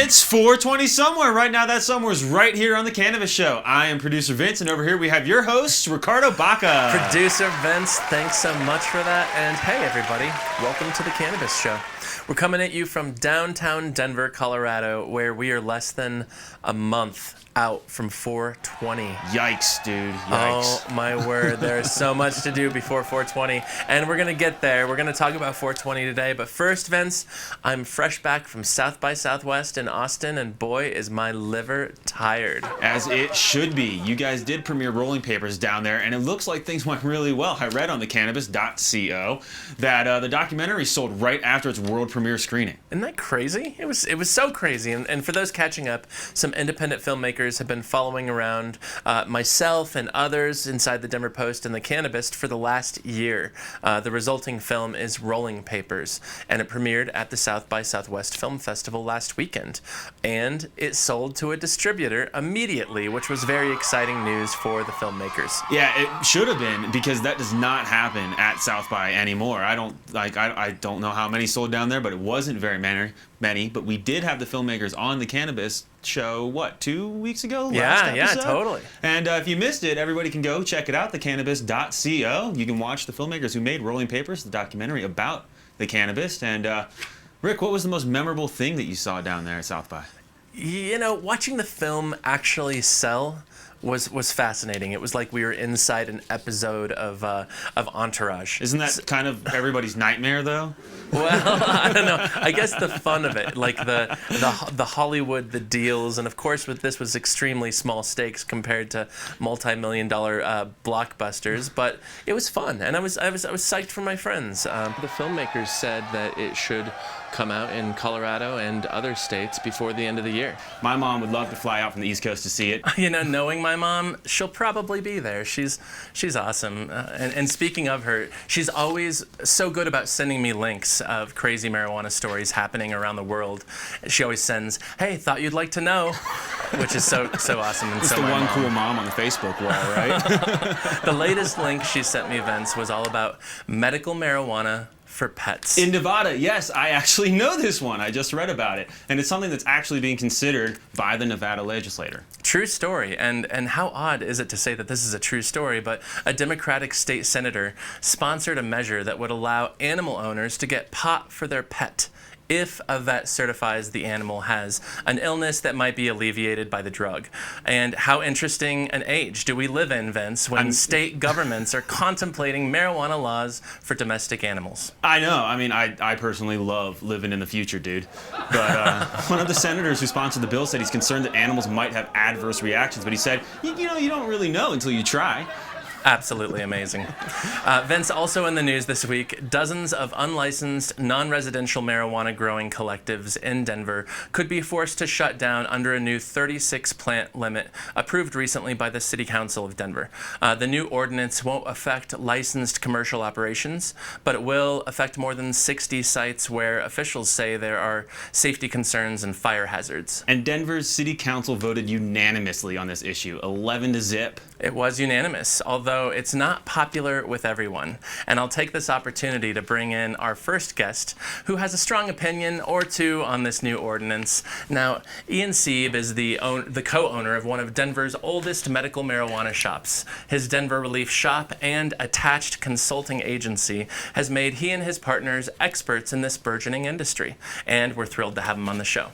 It's 420 somewhere. Right now, that somewhere's right here on the Cannabis Show. I am producer Vince, and over here we have your host, Ricardo Baca. Producer Vince, thanks so much for that. And hey, everybody, welcome to the Cannabis Show. We're coming at you from downtown Denver, Colorado, where we are less than a month out from 420. Yikes, dude. Yikes. Oh, my word. There's so much to do before 420. And we're going to get there. We're going to talk about 420 today. But first, Vince, I'm fresh back from South by Southwest in Austin, and boy, is my liver tired. As it should be. You guys did premiere Rolling Papers down there, and it looks like things went really well. I read on the Cannabis.co that the documentary sold right after its world premiere screening. Isn't that crazy? It was so crazy. And for those catching up, some independent filmmakers have been following around myself and others inside the Denver Post and the Cannabist for the last year. The resulting film is Rolling Papers, and it premiered at the South by Southwest Film Festival last weekend. And it sold to a distributor immediately, which was very exciting news for the filmmakers. Yeah, it should have been, because that does not happen at South by anymore. I don't know how many sold down there, but it wasn't very many. But we did have the filmmakers on the Cannabis Show, 2 weeks ago? Yeah, totally. And if you missed it, everybody can go check it out, thecannabis.co. You can watch the filmmakers who made Rolling Papers, the documentary about the cannabis. And Rick, what was the most memorable thing that you saw down there at South by? You know, watching the film actually sell was fascinating. It was like we were inside an episode of Entourage. Isn't that kind of everybody's nightmare, though? Well, I don't know. I guess the fun of it, like the Hollywood, the deals, and of course with this was extremely small stakes compared to multi-million-dollar blockbusters. But it was fun, and I was psyched for my friends. The filmmakers said that it should come out in Colorado and other states before the end of the year. My mom would love to fly out from the East Coast to see it. You know, knowing my mom, she'll probably be there. She's awesome. And speaking of her, she's always so good about sending me links of crazy marijuana stories happening around the world. She always sends, "Hey, thought you'd like to know," which is so awesome. And it's so the one mom. cool mom on the Facebook wall, right? The latest link she sent me, Vince, was all about medical marijuana for pets. In Nevada, yes, I actually know this one. I just read about it. And it's something that's actually being considered by the Nevada legislator. True story. And how odd is it to say that this is a true story, but a Democratic state senator sponsored a measure that would allow animal owners to get pot for their pet if a vet certifies the animal has an illness that might be alleviated by the drug. And how interesting an age do we live in, Vince, when state governments are contemplating marijuana laws for domestic animals? I know. I mean, I personally love living in the future, dude. But one of the senators who sponsored the bill said he's concerned that animals might have adverse reactions, but he said, you know, you don't really know until you try. Absolutely amazing. Vince, also in the news this week, dozens of unlicensed, non-residential marijuana growing collectives in Denver could be forced to shut down under a new 36-plant limit approved recently by the City Council of Denver. The new ordinance won't affect licensed commercial operations, but it will affect more than 60 sites where officials say there are safety concerns and fire hazards. And Denver's City Council voted unanimously on this issue, 11-0. It was unanimous, although it's not popular with everyone. And I'll take this opportunity to bring in our first guest, who has a strong opinion or two on this new ordinance. Now, Ian Sieb is the co-owner of one of Denver's oldest medical marijuana shops. His Denver Relief shop and attached consulting agency has made he and his partners experts in this burgeoning industry. And we're thrilled to have him on the show.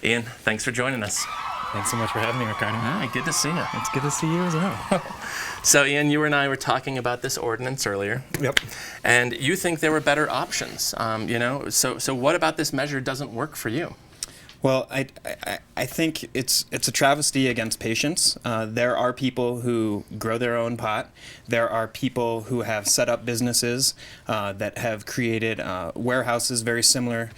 Ian, thanks for joining us. Thanks so much for having me, Ricardo. Hi, good to see you. It's good to see you as well. So, Ian, you and I were talking about this ordinance earlier. Yep. And you think there were better options, So what about this measure doesn't work for you? Well, I think it's a travesty against patients. There are people who grow their own pot. There are people who have set up businesses that have created warehouses very similar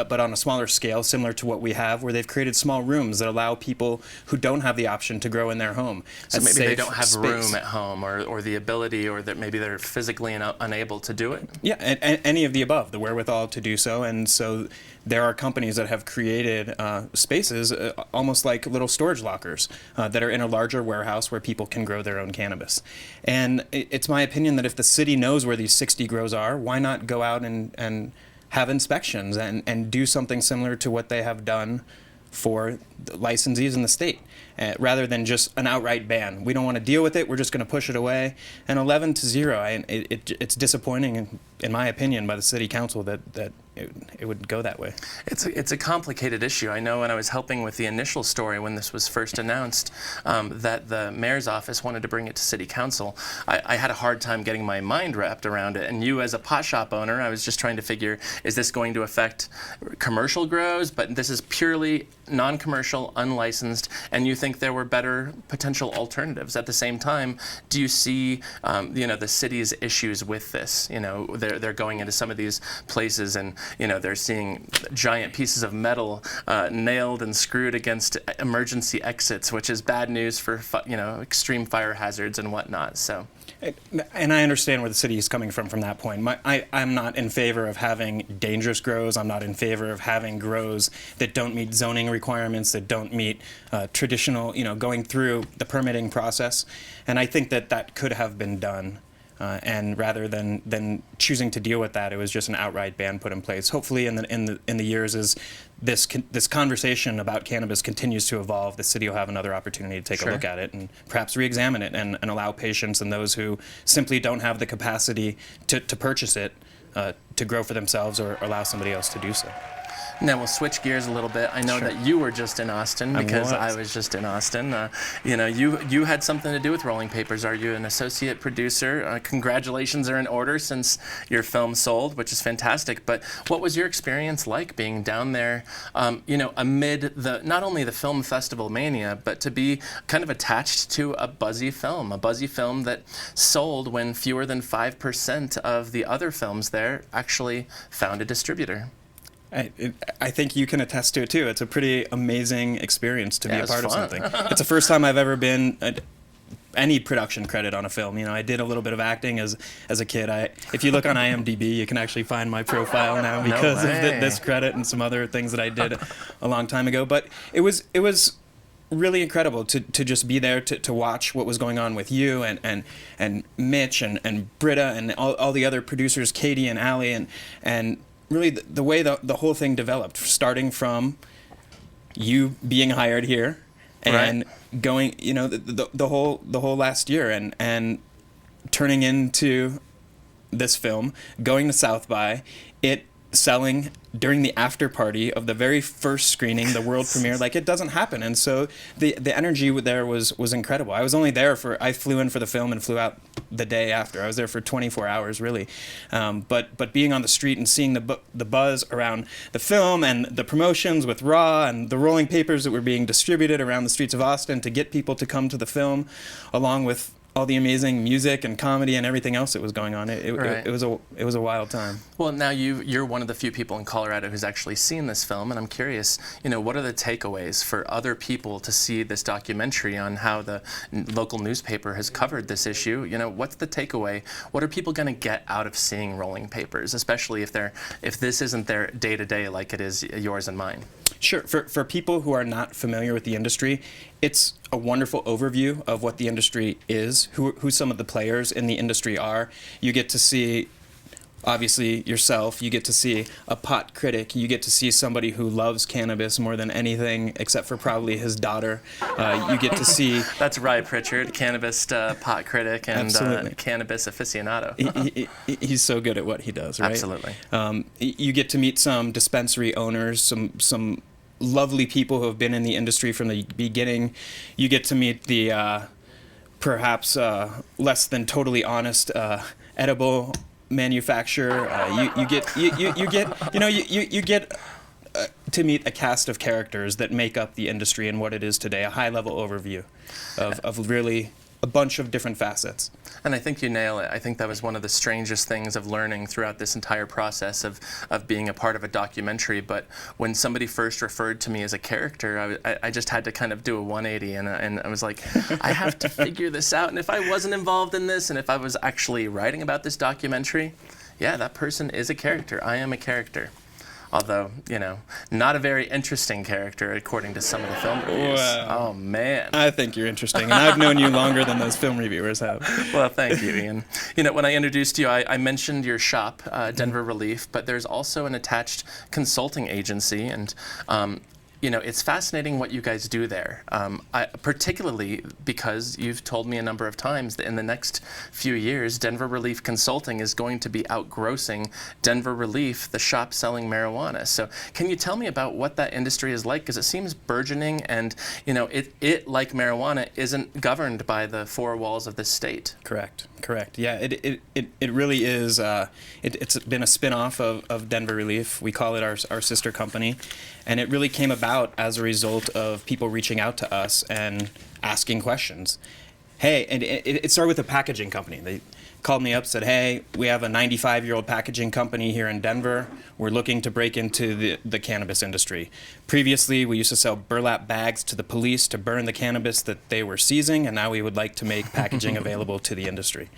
but on a smaller scale, similar to what we have, where they've created small rooms that allow people who don't have the option to grow in their home. So maybe they don't have room at home, or the ability, or that maybe they're physically unable to do it? Yeah, and any of the above, the wherewithal to do so. And so there are companies that have created spaces almost like little storage lockers that are in a larger warehouse where people can grow their own cannabis. And it's my opinion that if the city knows where these 60 grows are, why not go out and have inspections and do something similar to what they have done for the licensees in the state, rather than just an outright ban. We don't want to deal with it. We're just going to push it away. And 11-0, it's disappointing, in my opinion, by the city council that it would go that way. It's a complicated issue. I know when I was helping with the initial story when this was first announced, that the mayor's office wanted to bring it to city council. I had a hard time getting my mind wrapped around it. And you, as a pot shop owner, I was just trying to figure, is this going to affect commercial grows? But this is purely non-commercial, unlicensed, and you think there were better potential alternatives. At the same time, do you see, the city's issues with this? They're going into some of these places and they're seeing giant pieces of metal nailed and screwed against emergency exits, which is bad news for extreme fire hazards and whatnot. So. And I understand where the city is coming from that point. I'm not in favor of having dangerous grows. I'm not in favor of having grows that don't meet zoning requirements, that don't meet traditional, going through the permitting process. And I think that could have been done. And rather than choosing to deal with that, it was just an outright ban put in place. Hopefully, in the years as this conversation about cannabis continues to evolve, the city will have another opportunity to take a look at it and perhaps re-examine it and allow patients and those who simply don't have the capacity to purchase it to grow for themselves or allow somebody else to do so. Now we'll switch gears a little bit. I know that you were just in Austin because I was just in Austin. You had something to do with Rolling Papers. Are you an associate producer? Congratulations are in order since your film sold, which is fantastic. But what was your experience like being down there, amid not only the film festival mania, but to be kind of attached to a buzzy film that sold when fewer than 5% of the other films there actually found a distributor? I think you can attest to it too. It's a pretty amazing experience to be a part of something. It's the first time I've ever been any production credit on a film. I did a little bit of acting as a kid. If you look on IMDb, you can actually find my profile now because of this credit and some other things that I did a long time ago. But it was really incredible to just be there to watch what was going on with you and Mitch and Britta and all the other producers, Katie and Allie and really the way the whole thing developed, starting from you being hired here and going, the whole last year and turning into this film, going to South by, it selling during the after party of the very first screening, the world premiere. It doesn't happen. And so the energy there was incredible. I was only there I flew in for the film and flew out the day after. I was there for 24 hours, really. But being on the street and seeing the buzz around the film and the promotions with Raw and the rolling papers that were being distributed around the streets of Austin to get people to come to the film, along with all the amazing music and comedy and everything else that was going on. It was a wild time. Well, now you're one of the few people in Colorado who's actually seen this film, and I'm curious, what are the takeaways for other people to see this documentary on how the local newspaper has covered this issue? What's the takeaway? What are people going to get out of seeing Rolling Papers, especially if this isn't their day-to-day like it is yours and mine? Sure. For people who are not familiar with the industry, it's a wonderful overview of what the industry is, who some of the players in the industry are. You get to see, obviously, yourself. You get to see a pot critic. You get to see somebody who loves cannabis more than anything, except for probably his daughter. You get to see... That's Rye Pritchard, cannabis pot critic and cannabis aficionado. He's so good at what he does, right? Absolutely. You get to meet some dispensary owners, some lovely people who have been in the industry from the beginning. You get to meet the perhaps less than totally honest edible manufacturer. You get to meet a cast of characters that make up the industry and what it is today. A high-level overview of really a bunch of different facets. And I think you nail it. I think that was one of the strangest things of learning throughout this entire process of being a part of a documentary. But when somebody first referred to me as a character, I just had to kind of do a 180, and I was like, I have to figure this out. And if I wasn't involved in this, and if I was actually writing about this documentary, yeah, that person is a character. I am a character. Although, not a very interesting character according to some of the film reviews. Wow. Oh, man. I think you're interesting, and I've known you longer than those film reviewers have. Well, thank you, Ian. When I introduced you, I mentioned your shop, Denver Relief, but there's also an attached consulting agency, and it's fascinating what you guys do there, particularly because you've told me a number of times that in the next few years, Denver Relief Consulting is going to be outgrossing Denver Relief, the shop selling marijuana. So can you tell me about what that industry is like? Because it seems burgeoning and, it, like marijuana, isn't governed by the four walls of this state. Correct. Yeah, it really is. It's been a spin-off of Denver Relief. We call it our sister company. And it really came about as a result of people reaching out to us and asking questions. Hey, and it started with a packaging company. They called me up, said, hey, we have a 95-year-old packaging company here in Denver. We're looking to break into the cannabis industry. Previously, we used to sell burlap bags to the police to burn the cannabis that they were seizing, and now we would like to make packaging available to the industry.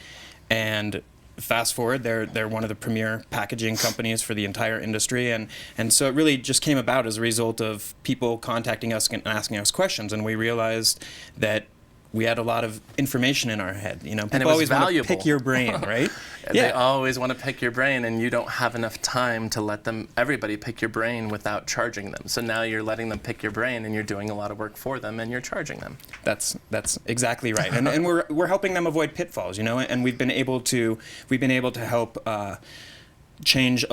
And fast forward, they're one of the premier packaging companies for the entire industry, and so it really just came about as a result of people contacting us and asking us questions, and we realized that we had a lot of information in our head. People always want to pick your brain, right? They always want to pick your brain, and you don't have enough time to let everybody pick your brain without charging them. So now you're letting them pick your brain, and you're doing a lot of work for them, and you're charging them. That's exactly right, and we're helping them avoid pitfalls, and we've been able to help change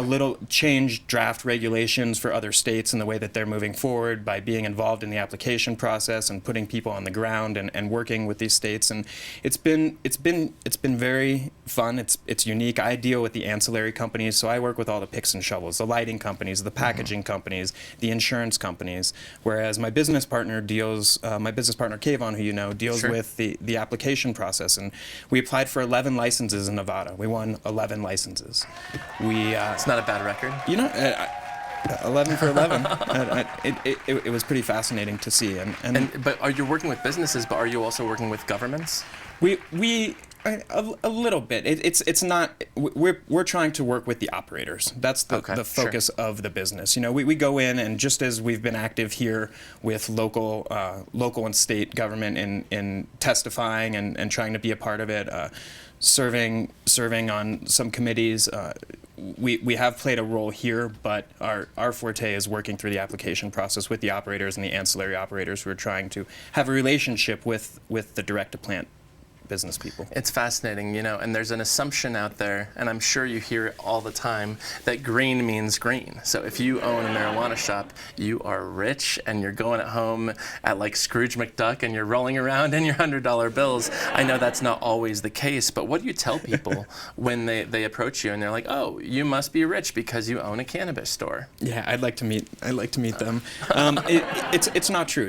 draft regulations for other states in the way that they're moving forward by being involved in the application process and putting people on the ground and working with these states. And it's been very fun. It's unique. I deal with the ancillary companies, so I work with all the picks and shovels, the lighting companies, the packaging companies, the insurance companies, whereas my business partner Kayvon, who you know, deals Sure. with the application process. And we applied for 11 licenses in Nevada. We won 11 licenses. It's not a bad record. 11 for 11. It was pretty fascinating to see. But are you working with businesses? But are you also working with governments? A little bit. It's not. We're trying to work with the operators. That's the focus of the business. We go in, and just as we've been active here with local and state government in testifying and trying to be a part of it, serving on some committees. We have played a role here, but our forte is working through the application process with the operators and the ancillary operators who are trying to have a relationship with the direct-to-plant business people. It's fascinating, and there's an assumption out there, and I'm sure you hear it all the time, that green means green. So if you own a marijuana shop, you are rich, and you're going at home at like Scrooge McDuck, and you're rolling around in your $100 bills. I know that's not always the case, but what do you tell people when they approach you and they're like, oh, you must be rich because you own a cannabis store? Yeah, I'd like to meet them. It's not true.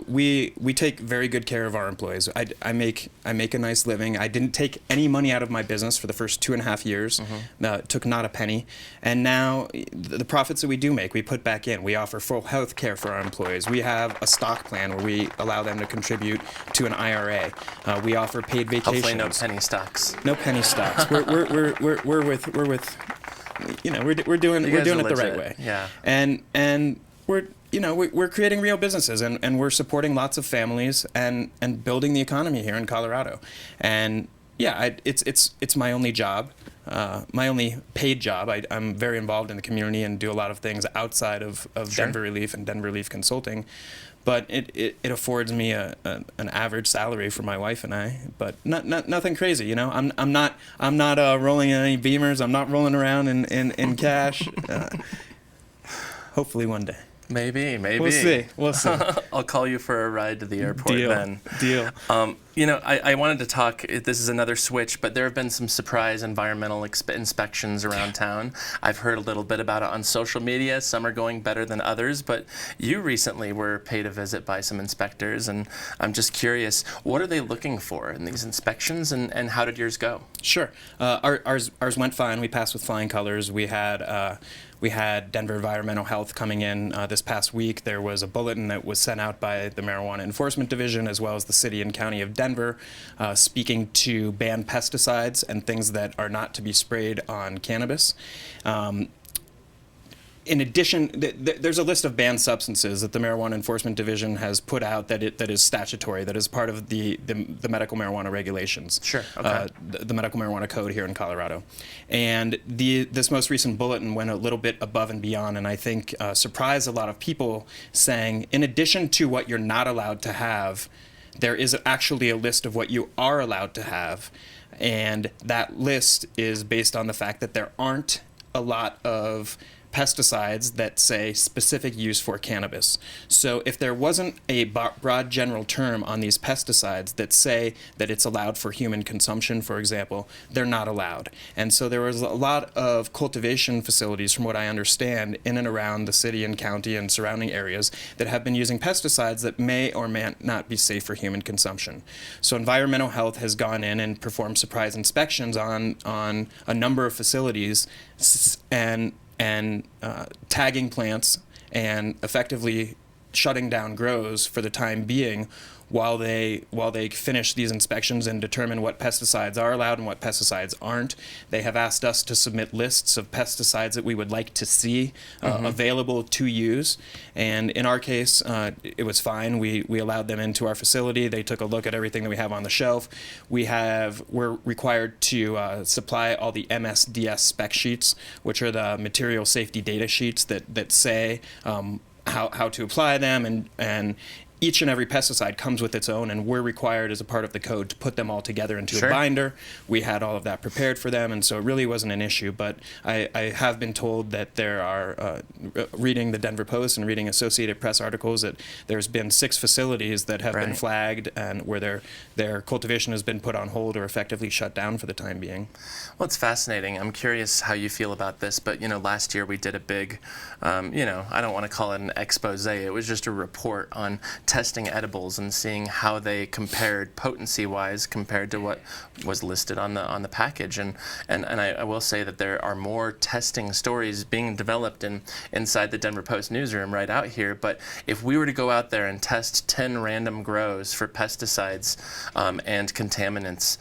We take very good care of our employees. I make a nice living. I didn't take any money out of my business for the first 2.5 years. Took not a penny. And now the profits that we do make, we put back in. We offer full health care for our employees. We have a stock plan where we allow them to contribute to an IRA. We offer paid vacations. Hopefully no penny stocks. No penny stocks. We're doing it the right way. Yeah. And we're creating real businesses, and we're supporting lots of families and building the economy here in Colorado. And it's my only job, my only paid job. I'm very involved in the community and do a lot of things outside of Sure. Denver Relief and Denver Relief Consulting. But it affords me an average salary for my wife and I, but nothing crazy. I'm not rolling in any Beamers. I'm not rolling around in cash. Hopefully one day. Maybe. We'll see. I'll call you for a ride to the airport then. Deal. I wanted to talk, this is another switch, but there have been some surprise environmental inspections around town. I've heard a little bit about it on social media. Some are going better than others, but you recently were paid a visit by some inspectors, and I'm just curious, what are they looking for in these inspections, and how did yours go? Sure. Ours went fine. We passed with flying colors. We had Denver Environmental Health coming in this past week. There was a bulletin that was sent out by the Marijuana Enforcement Division as well as the City and County of Denver speaking to ban pesticides and things that are not to be sprayed on cannabis. in addition, there's a list of banned substances that the Marijuana Enforcement Division has put out that is statutory, that is part of the medical marijuana regulations. Sure. Okay. The medical marijuana code here in Colorado. And this most recent bulletin went a little bit above and beyond, and I think surprised a lot of people, saying, in addition to what you're not allowed to have, there is actually a list of what you are allowed to have. And that list is based on the fact that there aren't a lot of pesticides that say specific use for cannabis. So if there wasn't a broad general term on these pesticides that say that it's allowed for human consumption, for example, they're not allowed. And so there was a lot of cultivation facilities, from what I understand, in and around the city and county and surrounding areas that have been using pesticides that may or may not be safe for human consumption. So environmental health has gone in and performed surprise inspections on a number of facilities and tagging plants and effectively shutting down grows for the time being while they finish these inspections and determine what pesticides are allowed and what pesticides aren't. They have asked us to submit lists of pesticides that we would like to see available to use. And in our case, it was fine. We allowed them into our facility. They took a look at everything that we have on the shelf. We're required to supply all the MSDS spec sheets, which are the material safety data sheets that say how to apply them, and each and every pesticide comes with its own, and we're required as a part of the code to put them all together into a binder. We had all of that prepared for them, and so it really wasn't an issue. But I have been told that there are, reading the Denver Post and reading Associated Press articles, that there's been 6 facilities that have been flagged and where their cultivation has been put on hold or effectively shut down for the time being. Well, it's fascinating. I'm curious how you feel about this, but last year we did a big, I don't want to call it an expose. It was just a report on testing edibles and seeing how they compared potency-wise compared to what was listed on the package. And I will say that there are more testing stories being developed inside the Denver Post newsroom right out here. But if we were to go out there and test 10 random grows for pesticides and contaminants,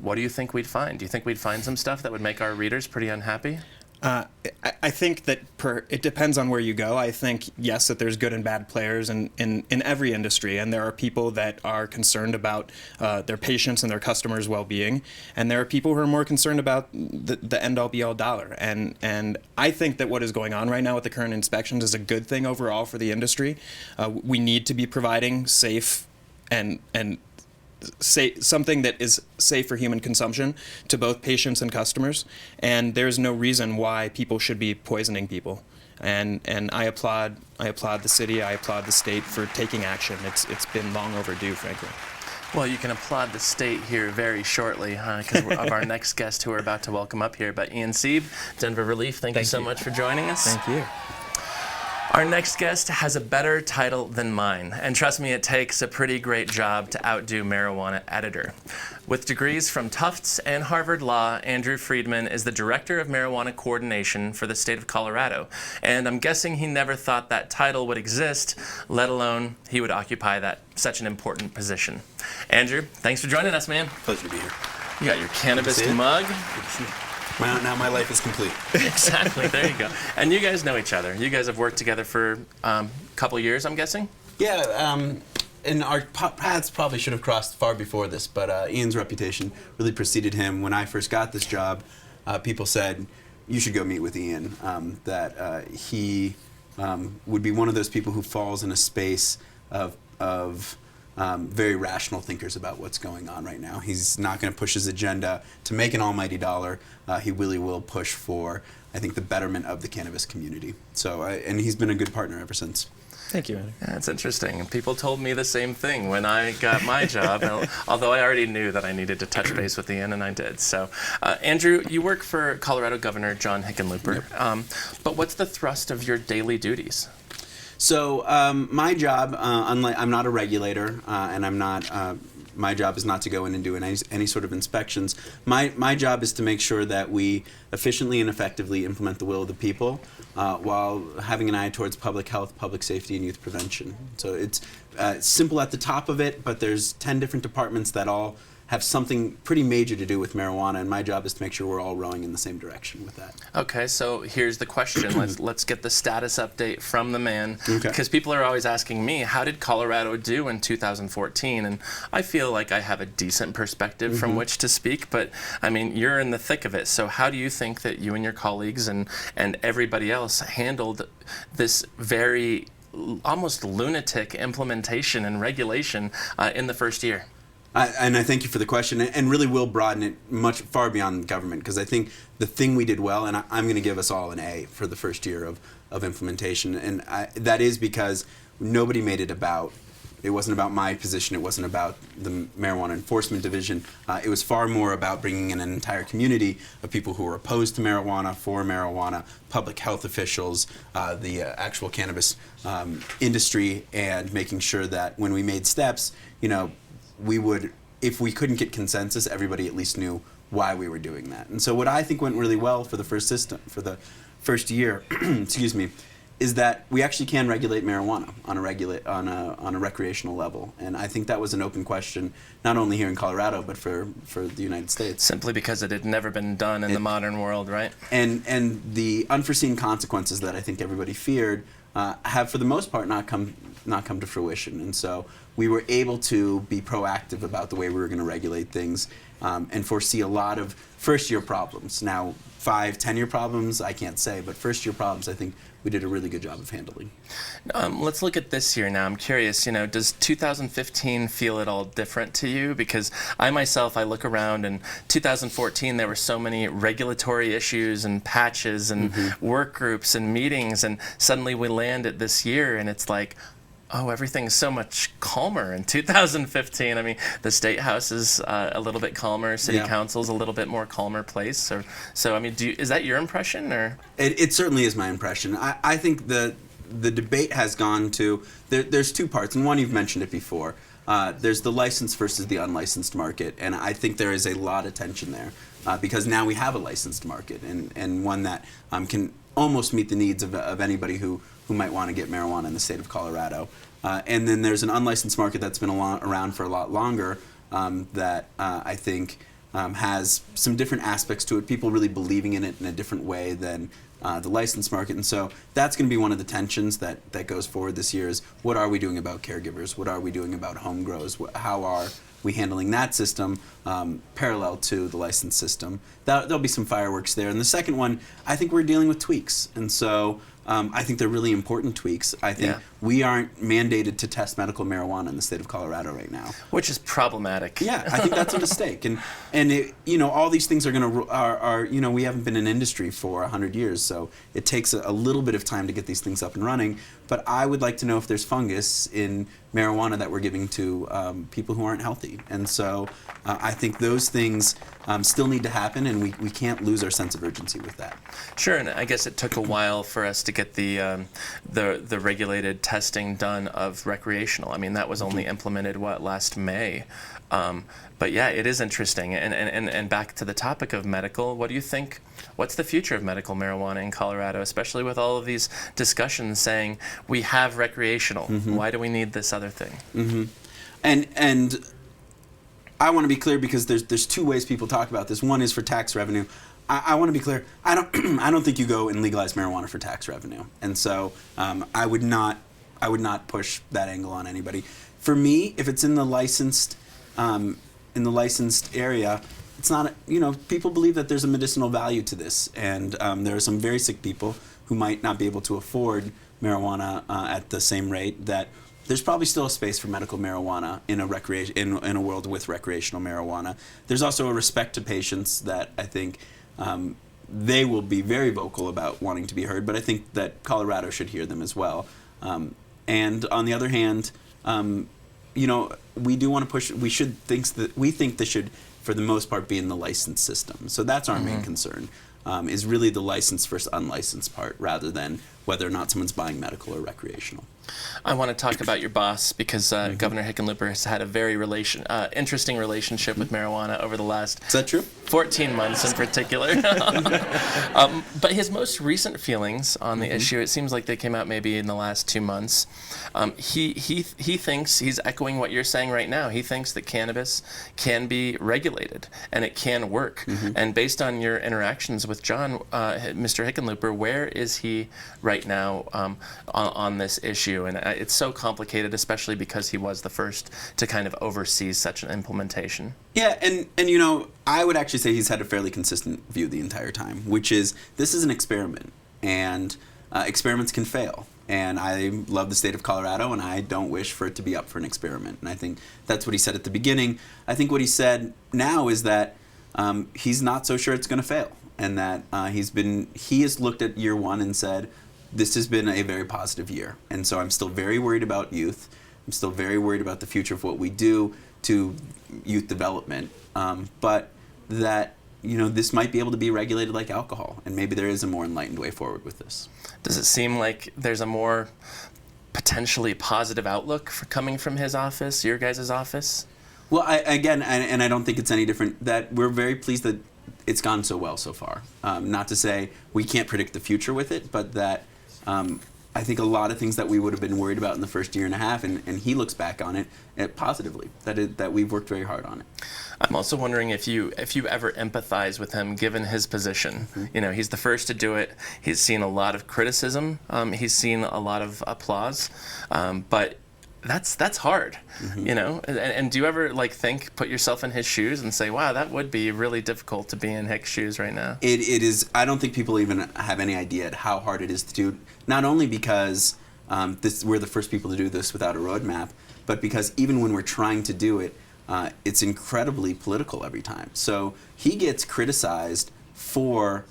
what do you think we'd find? Do you think we'd find some stuff that would make our readers pretty unhappy? I think that it depends on where you go. I think, yes, that there's good and bad players in every industry, and there are people that are concerned about their patients and their customers' well-being, and there are people who are more concerned about the end-all be-all dollar. And I think that what is going on right now with the current inspections is a good thing overall for the industry. We need to be providing safe and something that is safe for human consumption to both patients and customers, and there's no reason why people should be poisoning people. And I applaud the city, I applaud the state for taking action. It's been long overdue, frankly. Well, you can applaud the state here very shortly, because of our next guest who we're about to welcome up here. But Ian Sieb, Denver Relief, thank you so much for joining us. Thank you. Our next guest has a better title than mine, and trust me, it takes a pretty great job to outdo marijuana editor. With degrees from Tufts and Harvard Law, Andrew Friedman is the Director of Marijuana Coordination for the state of Colorado, and I'm guessing he never thought that title would exist, let alone he would occupy such an important position. Andrew, thanks for joining us, man. Pleasure to be here. You got your cannabis mug. Now my life is complete. Exactly, there you go. And you guys know each other. You guys have worked together for a couple years, I'm guessing? Yeah, and our paths probably should have crossed far before this, but Ian's reputation really preceded him. When I first got this job, people said, you should go meet with Ian, that he would be one of those people who falls in a space of very rational thinkers about what's going on right now. He's not going to push his agenda to make an almighty dollar. He really will push for, I think, the betterment of the cannabis community. So, and he's been a good partner ever since. Thank you, Andrew. That's interesting. People told me the same thing when I got my job, although I already knew that I needed to touch base with Ian, and I did. So, Andrew, you work for Colorado Governor John Hickenlooper, but what's the thrust of your daily duties? So my job, unlike I'm not a regulator, and I'm not. My job is not to go in and do any sort of inspections. My job is to make sure that we efficiently and effectively implement the will of the people, while having an eye towards public health, public safety, and youth prevention. So it's simple at the top of it, but there's 10 different departments that all have something pretty major to do with marijuana, and my job is to make sure we're all rowing in the same direction with that. Okay, so here's the question. Let's get the status update from the man, Okay. because people are always asking me, how did Colorado do in 2014? And I feel like I have a decent perspective from which to speak, but I mean, you're in the thick of it. So how do you think that you and your colleagues and everybody else handled this very almost lunatic implementation and regulation in the first year? And I thank you for the question, and really will broaden it much far beyond government, because I think the thing we did well, and I'm going to give us all an A for the first year of implementation, and that is because nobody made it about, it wasn't about my position, it wasn't about the Marijuana Enforcement Division, it was far more about bringing in an entire community of people who were opposed to marijuana, for marijuana, public health officials, the actual cannabis industry, and making sure that when we made steps, we would, if we couldn't get consensus, everybody at least knew why we were doing that. And so what I think went really well for the first year, excuse me, is that we actually can regulate marijuana on a recreational level. And I think that was an open question, not only here in Colorado, but for the United States. Simply because it had never been done in the modern world, right? And the unforeseen consequences that I think everybody feared have, for the most part, not come to fruition. And so we were able to be proactive about the way we were going to regulate things, and foresee a lot of first-year problems. Now, 5-10-year problems, I can't say, but first-year problems, I think we did a really good job of handling. Let's look at this year now. I'm curious, does 2015 feel at all different to you? Because I look around, and 2014 there were so many regulatory issues and patches and work groups and meetings, and suddenly we land at this year and it's like, oh, everything's so much calmer in 2015. I mean, the State House is a little bit calmer. City Council's a little bit more calmer place. So I mean, is that your impression, or? It certainly is my impression. I think the debate has gone to, there's two parts, and one, you've mentioned it before. There's the licensed versus the unlicensed market, and I think there is a lot of tension there, because now we have a licensed market, and one that can almost meet the needs of anybody who might want to get marijuana in the state of Colorado. And then there's an unlicensed market that's been around for a lot longer, that I think has some different aspects to it, people really believing in it in a different way than the licensed market. And so that's going to be one of the tensions that goes forward this year, is what are we doing about caregivers? What are we doing about home grows? How are we handling that system parallel to the licensed system? There'll be some fireworks there. And the second one, I think we're dealing with tweaks. And so I think they're really important tweaks. I think we aren't mandated to test medical marijuana in the state of Colorado right now, which is problematic. Yeah, I think that's a mistake. And it, all these things are we haven't been in industry for 100 years, so it takes a little bit of time to get these things up and running. But I would like to know if there's fungus in marijuana that we're giving to people who aren't healthy. And so I think those things still need to happen, and we can't lose our sense of urgency with that. Sure, and I guess it took a while for us to get the regulated testing done of recreational. I mean, that was only implemented, last May? But yeah, it is interesting. And back to the topic of medical, what do you think? What's the future of medical marijuana in Colorado, especially with all of these discussions saying we have recreational? Why do we need this other thing? And I want to be clear, because there's two ways people talk about this. One is for tax revenue. I want to be clear. I don't think you go and legalize marijuana for tax revenue. And so I would not push that angle on anybody. For me, if it's in the licensed area, it's not, people believe that there's a medicinal value to this, and there are some very sick people who might not be able to afford marijuana at the same rate. That there's probably still a space for medical marijuana in a world with recreational marijuana. There's also a respect to patients that I think they will be very vocal about wanting to be heard, but I think that Colorado should hear them as well. And on the other hand, we do want to push. We think this should, for the most part, be in the licensed system. So that's our main concern, is really the licensed versus unlicensed part, rather than whether or not someone's buying medical or recreational. I want to talk about your boss because Governor Hickenlooper has had a very interesting relationship with marijuana over the last Is that true? 14 months in particular. But his most recent feelings on the issue, it seems like they came out maybe in the last 2 months. He thinks, he's echoing what you're saying right now, he thinks that cannabis can be regulated and it can work. And based on your interactions with John, Mr. Hickenlooper, where is he right now on this issue? And it's so complicated, especially because he was the first to kind of oversee such an implementation. Yeah, and you know, I would actually say he's had a fairly consistent view the entire time, which is this is an experiment, and experiments can fail. And I love the state of Colorado, and I don't wish for it to be up for an experiment. And I think that's what he said at the beginning. I think what he said now is that he's not so sure it's going to fail, and that he has looked at year one and said, this has been a very positive year. And so I'm still very worried about youth. I'm still very worried about the future of what we do to youth development. But that, you know, this might be able to be regulated like alcohol, and maybe there is a more enlightened way forward with this. Does it seem like there's a more potentially positive outlook for coming from his office, your guys' office? Well, I don't think it's any different, that we're very pleased that it's gone so well so far. Not to say we can't predict the future with it, but that I think a lot of things that we would have been worried about in the first year and a half, and he looks back on it positively, that we've worked very hard on it. I'm also wondering if you ever empathize with him, given his position. You know, he's the first to do it. He's seen a lot of criticism. He's seen a lot of applause, but that's hard, you know. And do you ever put yourself in his shoes and say, wow, that would be really difficult to be in Hick's shoes right now? It is. I don't think people even have any idea at how hard it is to do. Not only because we're the first people to do this without a roadmap, but because even when we're trying to do it, it's incredibly political every time. So he gets criticized for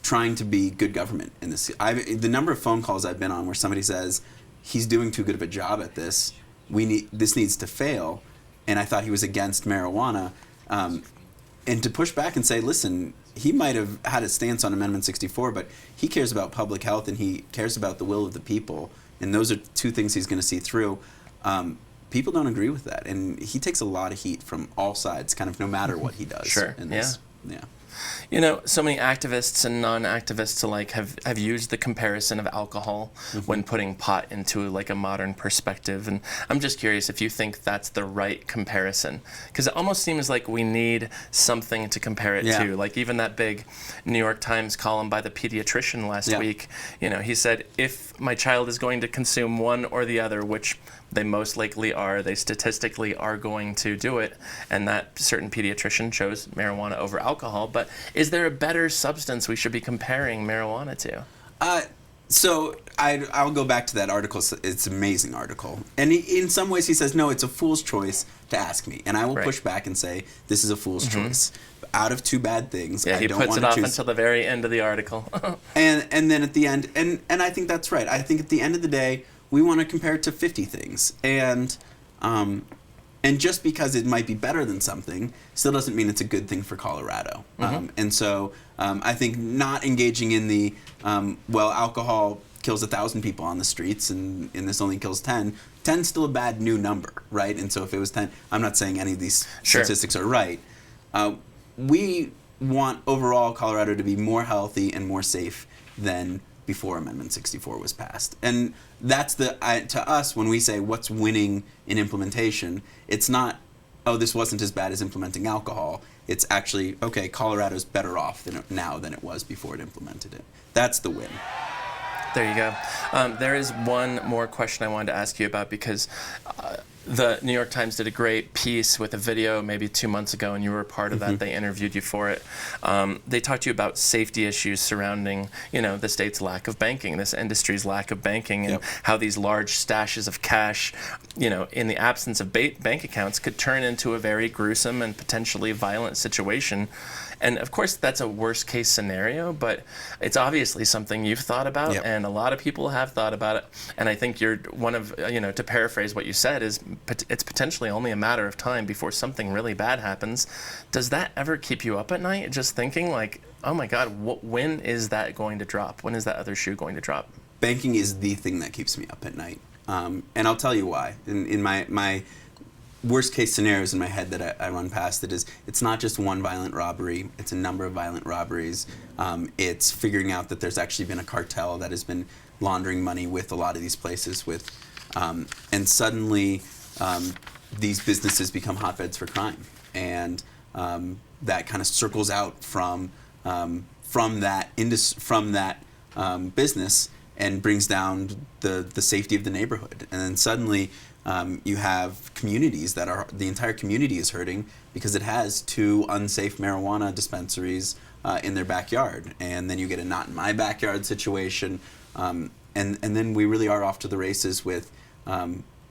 trying to be good government in this. The number of phone calls I've been on where somebody says, he's doing too good of a job at this. This needs to fail, and I thought he was against marijuana. And to push back and say, listen, he might have had a stance on Amendment 64, but he cares about public health and he cares about the will of the people, and those are two things he's going to see through. People don't agree with that, and he takes a lot of heat from all sides, kind of no matter what he does. Sure. In this. Yeah. You know, so many activists and non-activists alike have used the comparison of alcohol when putting pot into a modern perspective, and I'm just curious if you think that's the right comparison, because it almost seems like we need something to compare it to. Like even that big New York Times column by the pediatrician last week, you know, he said, if my child is going to consume one or the other, which they most likely are, they statistically are going to do it, and that certain pediatrician chose marijuana over alcohol. But is there a better substance we should be comparing marijuana to? So I'll go back to that article. It's an amazing article. And in some ways he says, no, it's a fool's choice to ask me. And I will push back and say, this is a fool's choice. Out of two bad things, I don't want to choose. He puts it off until the very end of the article. and then at the end, and I think that's right. I think at the end of the day, we want to compare it to 50 things. And just because it might be better than something still doesn't mean it's a good thing for Colorado. And so I think not engaging in the, alcohol kills 1,000 people on the streets and this only kills 10. 10 is still a bad new number, right? And so if it was 10, I'm not saying any of these statistics are right. We want overall Colorado to be more healthy and more safe than before Amendment 64 was passed. And that's to us, when we say what's winning in implementation, it's not, oh, this wasn't as bad as implementing alcohol. It's actually, okay, Colorado's better off now than it was before it implemented it. That's the win. There you go. There is one more question I wanted to ask you about, because the New York Times did a great piece with a video maybe 2 months ago, and you were a part of that. They interviewed you for it. They talked to you about safety issues surrounding, the state's lack of banking, this industry's lack of banking, and how these large stashes of cash, in the absence of bank accounts, could turn into a very gruesome and potentially violent situation. And of course, that's a worst case scenario, but it's obviously something you've thought about, and a lot of people have thought about it. And I think you're one of, to paraphrase what you said, is it's potentially only a matter of time before something really bad happens. Does that ever keep you up at night, just thinking oh my God, when is that going to drop? When is that other shoe going to drop? Banking is the thing that keeps me up at night. And I'll tell you why. In my worst case scenarios in my head that I run past it is, it's not just one violent robbery, it's a number of violent robberies. It's figuring out that there's actually been a cartel that has been laundering money with a lot of these places and suddenly these businesses become hotbeds for crime. And that kind of circles out from that business and brings down the safety of the neighborhood. And then suddenly you have communities the entire community is hurting because it has 2 unsafe marijuana dispensaries in their backyard. And then you get a not in my backyard situation. And then we really are off to the races with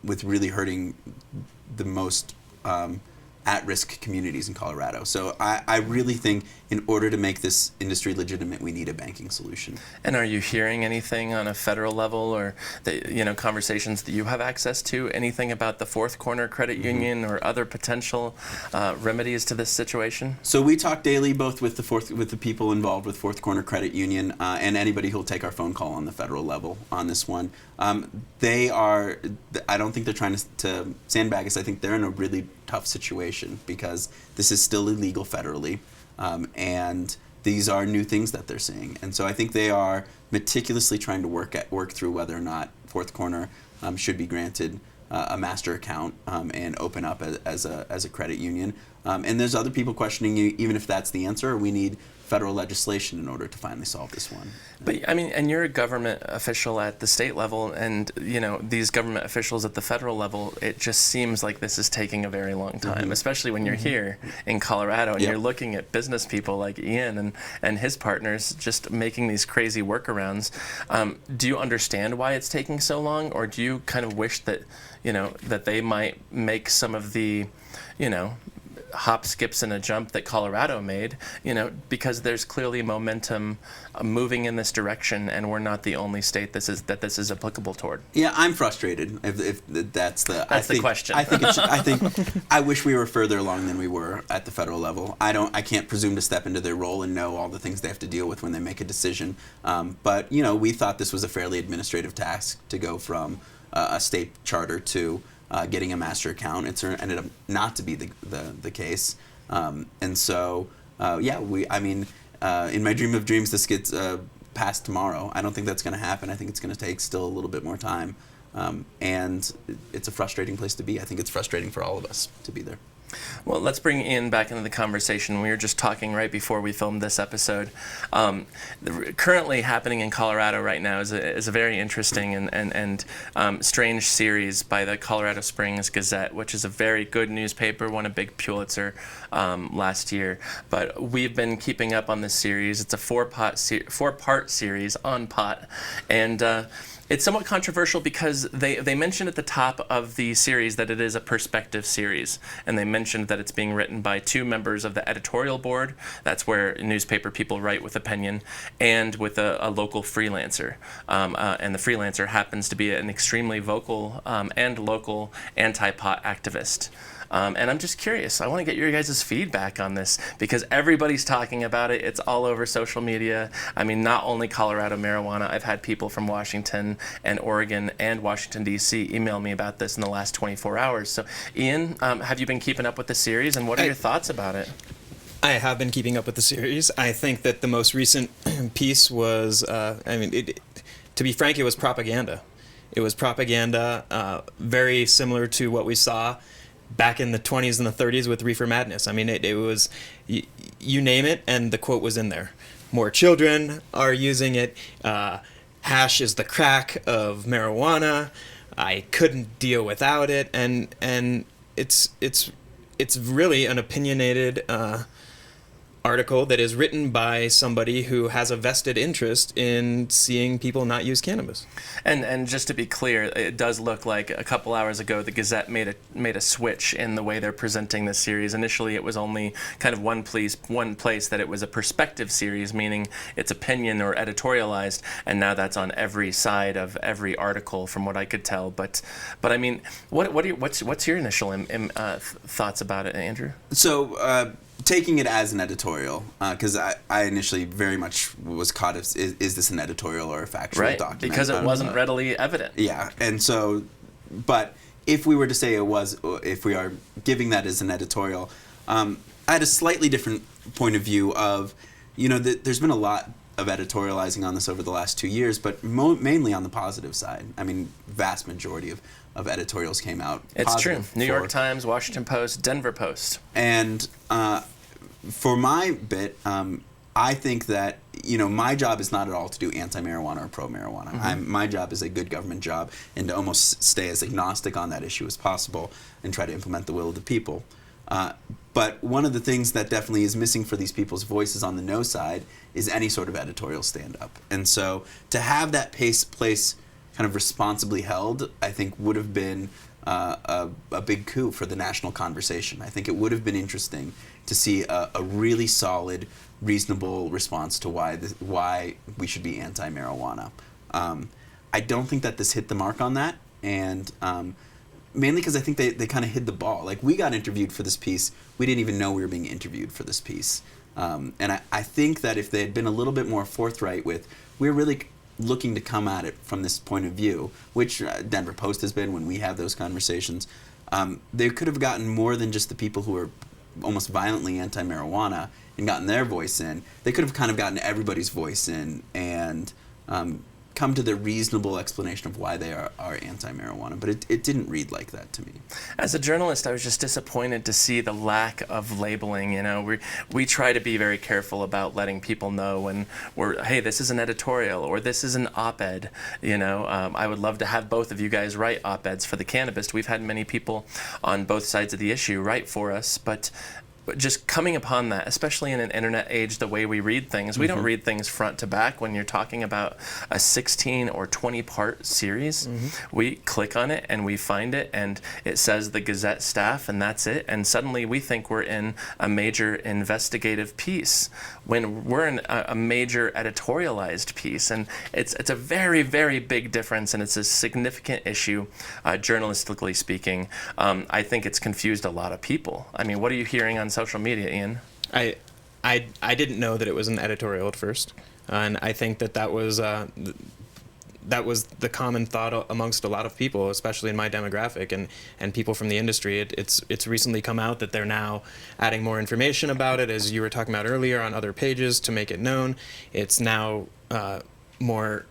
really hurting the most at-risk communities in Colorado. So I really think in order to make this industry legitimate, we need a banking solution. And are you hearing anything on a federal level, or conversations that you have access to, anything about the Fourth Corner Credit Union or other potential remedies to this situation? So we talk daily both with the people involved with Fourth Corner Credit Union and anybody who'll take our phone call on the federal level on this one. I don't think they're trying to sandbag us. I think they're in a really tough situation because this is still illegal federally, and these are new things that they're seeing. And so I think they are meticulously trying to work through whether or not Fourth Corner should be granted a master account and open up as a credit union. And there's other people questioning even if that's the answer, or we need federal legislation in order to finally solve this one. But I mean, and you're a government official at the state level, and these government officials at the federal level, it just seems like this is taking a very long time, especially when you're here in Colorado and you're looking at business people like Ian and his partners just making these crazy workarounds. Do you understand why it's taking so long, or do you kind of wish that that they might make some of the hop, skips, and a jump that Colorado made, because there's clearly momentum moving in this direction, and we're not the only state this is applicable toward. Yeah, I'm frustrated. If that's the question. I wish we were further along than we were at the federal level. I can't presume to step into their role and know all the things they have to deal with when they make a decision. But we thought this was a fairly administrative task to go from a state charter to getting a master account. It ended up not to be the case, and so in my dream of dreams, this gets passed tomorrow. I don't think that's going to happen. I think it's going to take still a little bit more time, and it's a frustrating place to be. I think it's frustrating for all of us to be there. Well, let's bring Ian back into the conversation. We were just talking right before we filmed this episode. Currently happening in Colorado right now is a very interesting and strange series by the Colorado Springs Gazette, which is a very good newspaper, won a big Pulitzer last year. But we've been keeping up on this series. It's a four-part series on pot, and it's somewhat controversial because they mentioned at the top of the series that it is a perspective series, and they mentioned that it's being written by 2 members of the editorial board. That's where newspaper people write with opinion, and with a local freelancer. And the freelancer happens to be an extremely vocal and local anti-pot activist. And I'm just curious. I want to get your guys' feedback on this because everybody's talking about it. It's all over social media. I mean, not only Colorado marijuana. I've had people from Washington and Oregon and Washington, D.C. email me about this in the last 24 hours. So, Ian, have you been keeping up with the series, and what are your thoughts about it? I have been keeping up with the series. I think that the most recent piece was, to be frank, it was propaganda. It was propaganda very similar to what we saw back in the 20s and the 30s with Reefer Madness. I mean, it was, you name it, and the quote was in there. More children are using it. Hash is the crack of marijuana. I couldn't deal without it, and it's really an opinionated article that is written by somebody who has a vested interest in seeing people not use cannabis. And just to be clear, it does look like a couple hours ago the Gazette made a switch in the way they're presenting this series. Initially, it was only kind of one place that it was a perspective series, meaning it's opinion or editorialized, and now that's on every side of every article, from what I could tell. But I mean, what's your initial thoughts about it, Andrew? So. Taking it as an editorial, because I initially very much was caught as, is this an editorial or a factual document? Because it wasn't readily evident. Yeah, and so But if we were to say if we are giving that as an editorial, I had a slightly different point of view of, there's been a lot of editorializing on this over the last 2 years, but mainly on the positive side. I mean, vast majority of editorials came out. It's true. New York Times, Washington Post, Denver Post. And for my bit, I think that, my job is not at all to do anti-marijuana or pro-marijuana. Mm-hmm. My job is a good government job, and to almost stay as agnostic on that issue as possible and try to implement the will of the people. But one of the things that definitely is missing for these people's voices on the no side is any sort of editorial stand-up. And so to have that place kind of responsibly held, I think would have been a big coup for the national conversation. I think it would have been interesting to see a really solid, reasonable response to why we should be anti-marijuana. I don't think that this hit the mark on that, and mainly because I think they kind of hid the ball. Like, we got interviewed for this piece, we didn't even know we were being interviewed for this piece. And I think that if they had been a little bit more forthright with, we're really looking to come at it from this point of view, which Denver Post has been when we have those conversations, they could have gotten more than just the people who are almost violently anti-marijuana and gotten their voice in. They could have kind of gotten everybody's voice in and come to the reasonable explanation of why they are anti-marijuana, but it didn't read like that to me. As a journalist, I was just disappointed to see the lack of labeling. We try to be very careful about letting people know when hey, this is an editorial or this is an op-ed. I would love to have both of you guys write op-eds for the Cannabist. We've had many people on both sides of the issue write for us, but just coming upon that, especially in an internet age, the way we read things, we don't read things front to back. When you're talking about a 16 or 20 part series, we click on it and we find it and it says the Gazette staff and that's it. And suddenly we think we're in a major investigative piece when we're in a major editorialized piece. And it's a very, very big difference, and it's a significant issue, journalistically speaking. I think it's confused a lot of people. I mean, what are you hearing on social media, Ian? I didn't know that it was an editorial at first, and I think that was the common thought amongst a lot of people, especially in my demographic and people from the industry. It's recently come out that they're now adding more information about it, as you were talking about earlier, on other pages to make it known. It's now more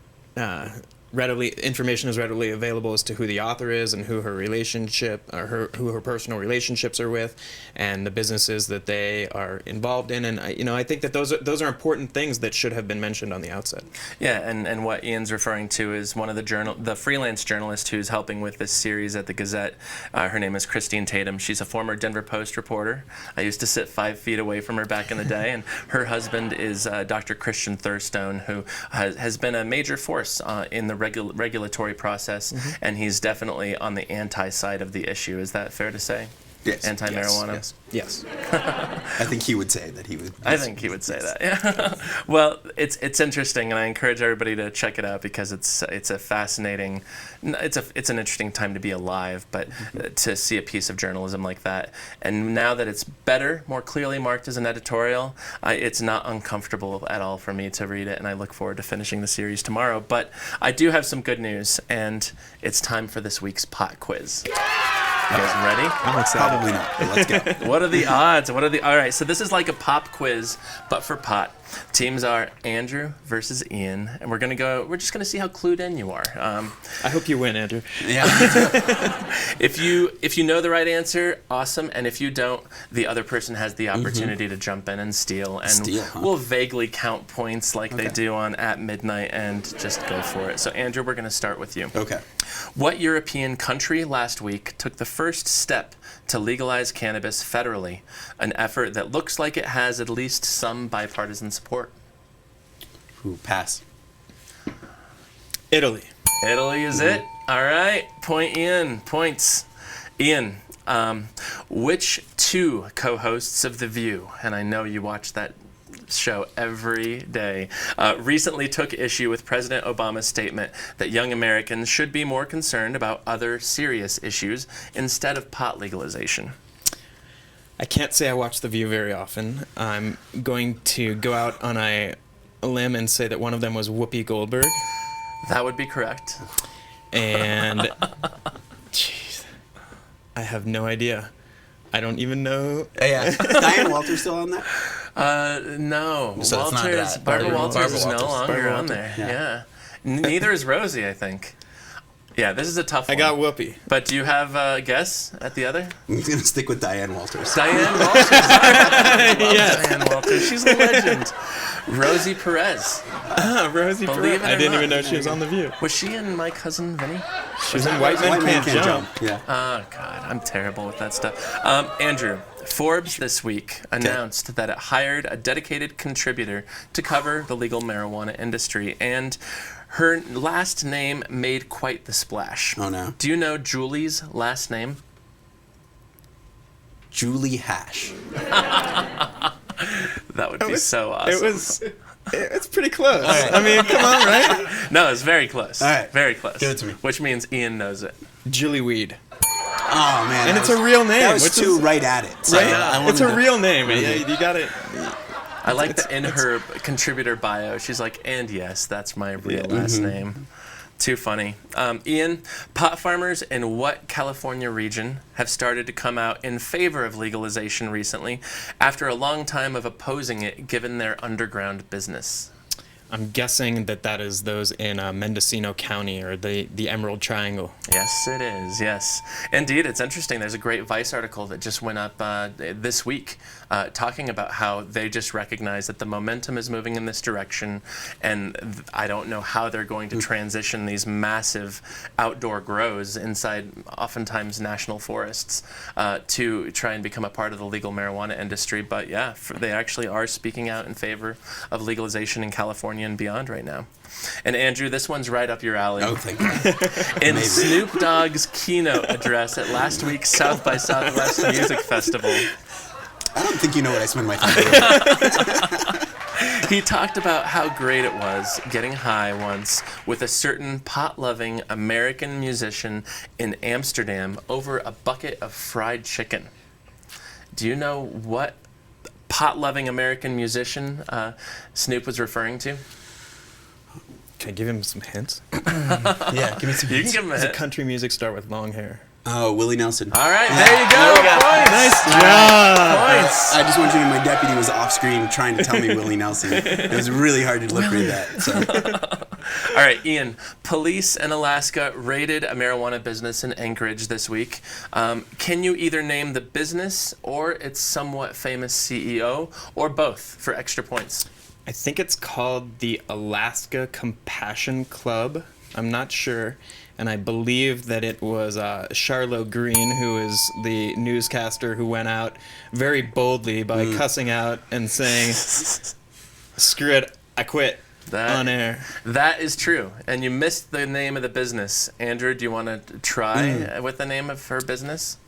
information is readily available as to who the author is and who her relationship or who her personal relationships are with, and the businesses that they are involved in. And I think that those are important things that should have been mentioned on the outset. Yeah, and what Ian's referring to is one of the freelance journalist who's helping with this series at the Gazette. Her name is Christine Tatum. She's a former Denver Post reporter. I used to sit 5 feet away from her back in the day, and her husband is Dr. Christian Thurstone, who has been a major force in the regulatory process, and he's definitely on the anti-side of the issue. Is that fair to say? Yes. Anti-marijuana? Yes. I think he would say that he would. I think he would say that. Yeah. Well, it's interesting, and I encourage everybody to check it out because it's a fascinating, it's an interesting time to be alive. But to see a piece of journalism like that, and now that it's better, more clearly marked as an editorial, it's not uncomfortable at all for me to read it, and I look forward to finishing the series tomorrow. But I do have some good news, and it's time for this week's pot quiz. You guys ready? I'm excited. Probably not, but let's go. What are the odds? All right, so this is like a pop quiz, but for pot. Teams are Andrew versus Ian, and we're just gonna see how clued in you are. I hope you win, Andrew. Yeah. If you know the right answer, awesome, and if you don't, the other person has the opportunity to jump in and steal, and we'll vaguely count points like they do on At Midnight and just go for it. So Andrew, we're gonna start with you. Okay. What European country last week took the first step to legalize cannabis federally, an effort that looks like it has at least some bipartisan support? Ooh, pass. Italy. Italy is it? All right, points. Ian, which two co-hosts of The View, and I know you watch that show every day, recently took issue with President Obama's statement that young Americans should be more concerned about other serious issues instead of pot legalization? I can't say I watch The View very often. I'm going to go out on a limb and say that one of them was Whoopi Goldberg. That would be correct. And I have no idea. I don't even know. Yeah. Diane Walters still on that? No. So it's not Walters, that. Barbara Barbara Walters is no Walters. longer Barbara on Walters. there. Yeah. Yeah. Neither is Rosie, I think. Yeah, this is a tough I one. got Whoopi. But do you have a guess at the other? I'm going to stick with Diane Walters. Diane Walters. Yes. Diane Walters. She's a legend. Rosie Perez. Rosie Believe Perez. it or I didn't not. even know she was on The View. Was she in My Cousin Vinny? She was in Whiteman White Man Can't Jump. Yeah. Oh, God, I'm terrible with that stuff. Andrew, Forbes this week announced that it hired a dedicated contributor to cover the legal marijuana industry, and her last name made quite the splash. Oh, no. Do you know Julie's last name? Julie Hash. That would be so awesome. It's pretty close. right. I mean, come on, right? No, it's very close. All right. Very close. Give it to me. Which means Ian knows it. Julie Weed. Oh, man. And that it's was- a real name. That was which too is, right at it. So right? I wanted It's a to- real name. Yeah, you got it. I like that in her contributor bio, she's like, and yes, that's my real last name. Too funny. Ian, pot farmers in what California region have started to come out in favor of legalization recently after a long time of opposing it given their underground business? I'm guessing that is those in Mendocino County or the Emerald Triangle. Yes, it is. Yes. Indeed, it's interesting. There's a great Vice article that just went up this week talking about how they just recognize that the momentum is moving in this direction, and I don't know how they're going to transition these massive outdoor grows inside oftentimes national forests to try and become a part of the legal marijuana industry. But yeah, they actually are speaking out in favor of legalization in California and beyond right now. And Andrew, this one's right up your alley. Oh, thank you. In Maybe. Snoop Dogg's keynote address at last week's South by Southwest Music Festival, I don't think you know what I spend my time doing. he talked about how great it was getting high once with a certain pot-loving American musician in Amsterdam over a bucket of fried chicken. Do you know what pot-loving American musician Snoop was referring to? Can I give him some hints? Yeah, give me some You can give him a He's a hint. country music star with long hair. Oh, Willie Nelson. All right, there you go. Points. Nice job. Points. I just want you to know my deputy was off screen trying to tell me Willie Nelson. It was really hard to lip read that. So. All right, Ian. Police in Alaska raided a marijuana business in Anchorage this week. Can you either name the business or its somewhat famous CEO, or both for extra points? I think it's called the Alaska Compassion Club. I'm not sure. And I believe that it was Charlotte Green, who is the newscaster who went out very boldly by cussing out and saying, "Screw it, I quit," on air. That is true. And you missed the name of the business. Andrew, do you want to try with the name of her business?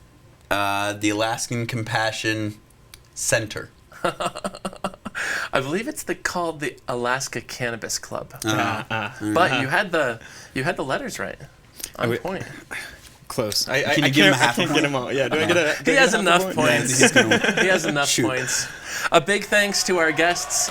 The Alaskan Compassion Center. I believe it's called the Alaska Cannabis Club. Uh-huh. But you had the letters right. On wait. point. Close. Can you give him a half a can't point? get them all. Yeah, do I get a? He has enough Yeah, points. he's gonna win. He has enough Shoot. points. A big thanks to our guests,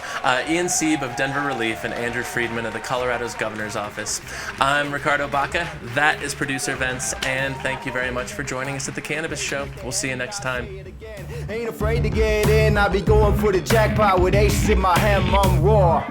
Ian Sieb of Denver Relief and Andrew Friedman of the Colorado's Governor's Office. I'm Ricardo Baca. That is producer Vince, and thank you very much for joining us at the Cannabis Show. We'll see you next time. Ain't afraid to get in, I be going for the jackpot with aces in my hand, I'm raw.